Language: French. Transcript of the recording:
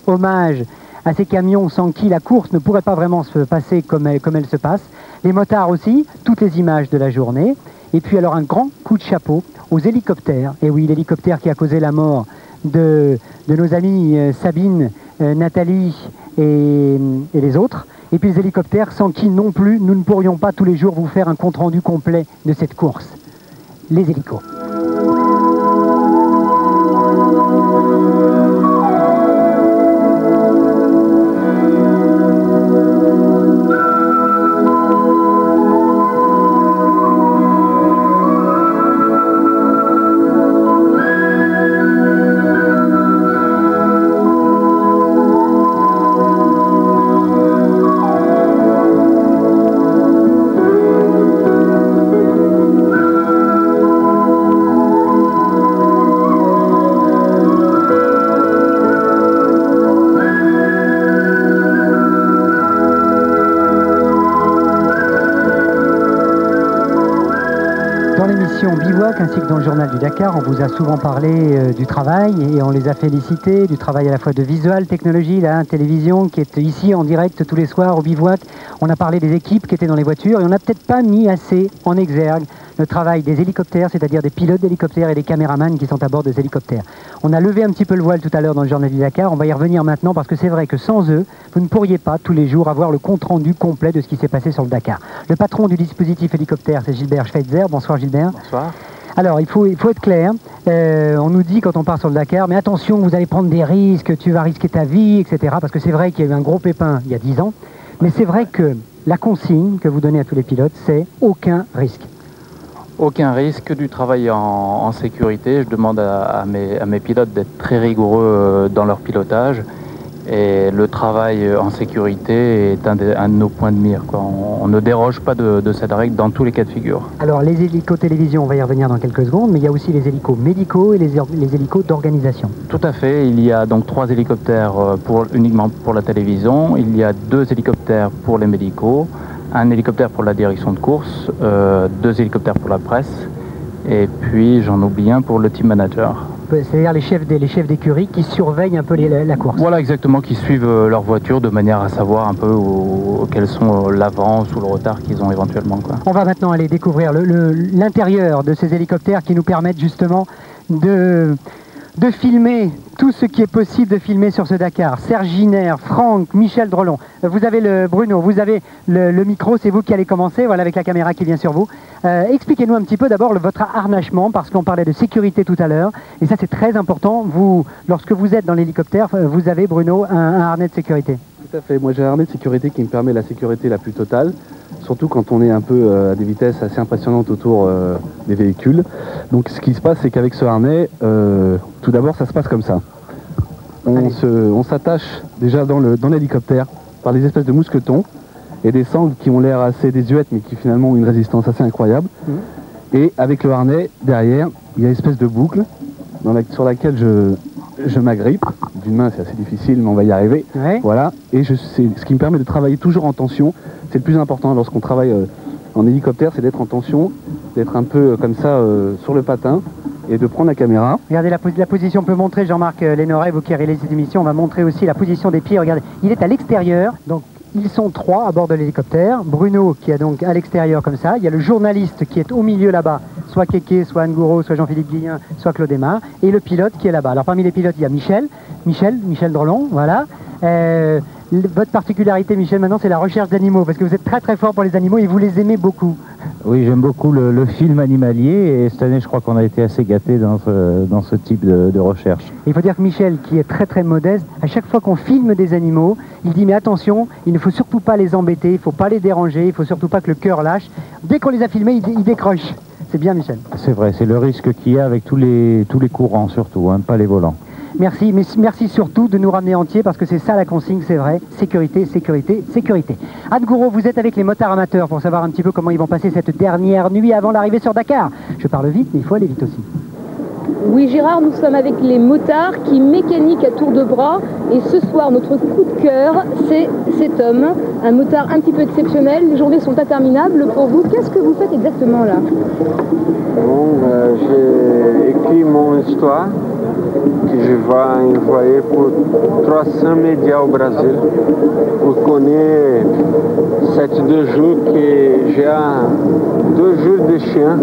Hommage à ces camions sans qui la course ne pourrait pas vraiment se passer comme elle se passe. Les motards aussi, toutes les images de la journée. Et puis alors un grand coup de chapeau aux hélicoptères. Et oui, l'hélicoptère qui a causé la mort de nos amis Sabine, Nathalie et les autres. Et puis les hélicoptères sans qui non plus nous ne pourrions pas tous les jours vous faire un compte-rendu complet de cette course. Les hélicos. Dans l'émission Bivouac ainsi que dans le journal du Dakar, on vous a souvent parlé du travail et on les a félicités, du travail à la fois de visual, technologie, la télévision qui est ici en direct tous les soirs au Bivouac. On a parlé des équipes qui étaient dans les voitures et on n'a peut-être pas mis assez en exergue le travail des hélicoptères, c'est-à-dire des pilotes d'hélicoptères et des caméramans qui sont à bord des hélicoptères. On a levé un petit peu le voile tout à l'heure dans le journal du Dakar, on va y revenir maintenant parce que c'est vrai que sans eux, vous ne pourriez pas tous les jours avoir le compte-rendu complet de ce qui s'est passé sur le Dakar. Le patron du dispositif hélicoptère, c'est Gilbert Schweitzer. Bonsoir Gilbert. Bonsoir. Alors, il faut être clair. On nous dit quand on part sur le Dakar, mais attention, vous allez prendre des risques, tu vas risquer ta vie, etc. Parce que c'est vrai qu'il y a eu un gros pépin il y a 10 ans. Mais c'est vrai que la consigne que vous donnez à tous les pilotes, c'est aucun risque. Aucun risque, du travail en sécurité. Je demande à mes pilotes d'être très rigoureux dans leur pilotage. Et le travail en sécurité est un de nos points de mire, quoi. On ne déroge pas de cette règle dans tous les cas de figure. Alors les hélicos télévision, on va y revenir dans quelques secondes, mais il y a aussi les hélicos médicaux et les hélicos d'organisation. Tout à fait, il y a donc 3 hélicoptères uniquement pour la télévision, il y a 2 hélicoptères pour les médicaux, un hélicoptère pour la direction de course, 2 hélicoptères pour la presse, et puis j'en oublie un pour le team manager. C'est-à-dire les chefs d'écurie qui surveillent un peu la course. Voilà, exactement, qui suivent leur voiture de manière à savoir un peu quels sont l'avance ou le retard qu'ils ont éventuellement, quoi. On va maintenant aller découvrir l'intérieur de ces hélicoptères qui nous permettent justement de filmer tout ce qui est possible de filmer sur ce Dakar. Serge Giner, Franck, Michel Drolon. Vous avez Bruno, vous avez le micro, c'est vous qui allez commencer, voilà, avec la caméra qui vient sur vous. Expliquez-nous un petit peu d'abord votre harnachement, parce qu'on parlait de sécurité tout à l'heure, et ça c'est très important. Lorsque vous êtes dans l'hélicoptère, vous avez, Bruno, un harnais de sécurité. Tout à fait, moi j'ai un harnais de sécurité qui me permet la sécurité la plus totale, surtout quand on est un peu à des vitesses assez impressionnantes autour des véhicules. Donc ce qui se passe, c'est qu'avec ce harnais, tout d'abord ça se passe comme ça. On s'attache déjà dans l'hélicoptère par des espèces de mousquetons et des sangles qui ont l'air assez désuètes mais qui finalement ont une résistance assez incroyable. Et avec le harnais, derrière, il y a une espèce de boucle sur laquelle je m'agrippe. D'une main, c'est assez difficile, mais on va y arriver. Ouais. Voilà. Et ce qui me permet de travailler toujours en tension. C'est le plus important lorsqu'on travaille en hélicoptère, c'est d'être en tension, d'être un peu comme ça sur le patin et de prendre la caméra. Regardez la position, on peut montrer, Jean-Marc Lénoret, vous qui réalisez cette émission, on va montrer aussi la position des pieds. Regardez, il est à l'extérieur, donc ils sont 3 à bord de l'hélicoptère. Bruno qui est donc à l'extérieur comme ça. Il y a le journaliste qui est au milieu là-bas, soit Kéké, soit Anne Gouraud, soit Jean-Philippe Guillen, soit Claude Aymar, et le pilote qui est là-bas. Alors parmi les pilotes, il y a Michel Drolon, voilà. Votre particularité, Michel, maintenant, c'est la recherche d'animaux, parce que vous êtes très très fort pour les animaux et vous les aimez beaucoup. Oui, j'aime beaucoup le film animalier et cette année, je crois qu'on a été assez gâtés dans ce type de recherche. Il faut dire que Michel, qui est très très modeste, à chaque fois qu'on filme des animaux, il dit mais attention, il ne faut surtout pas les embêter, il ne faut pas les déranger, il ne faut surtout pas que le cœur lâche. Dès qu'on les a filmés, il décroche. C'est bien, Michel. C'est vrai, c'est le risque qu'il y a avec tous les courants surtout, hein, pas les volants. Merci, mais merci surtout de nous ramener entiers parce que c'est ça la consigne, c'est vrai. Sécurité, sécurité, sécurité. Anne Gouraud, vous êtes avec les motards amateurs pour savoir un petit peu comment ils vont passer cette dernière nuit avant l'arrivée sur Dakar. Je parle vite, mais il faut aller vite aussi. Oui Gérard, nous sommes avec les motards qui mécaniquent à tour de bras et ce soir notre coup de cœur c'est cet homme, un motard un petit peu exceptionnel, les journées sont interminables pour vous, qu'est-ce que vous faites exactement là? Bon, j'ai écrit mon histoire que je vais envoyer pour 300 médias au Brasil pour connaître ces 2 jours que j'ai 2 jours de chien.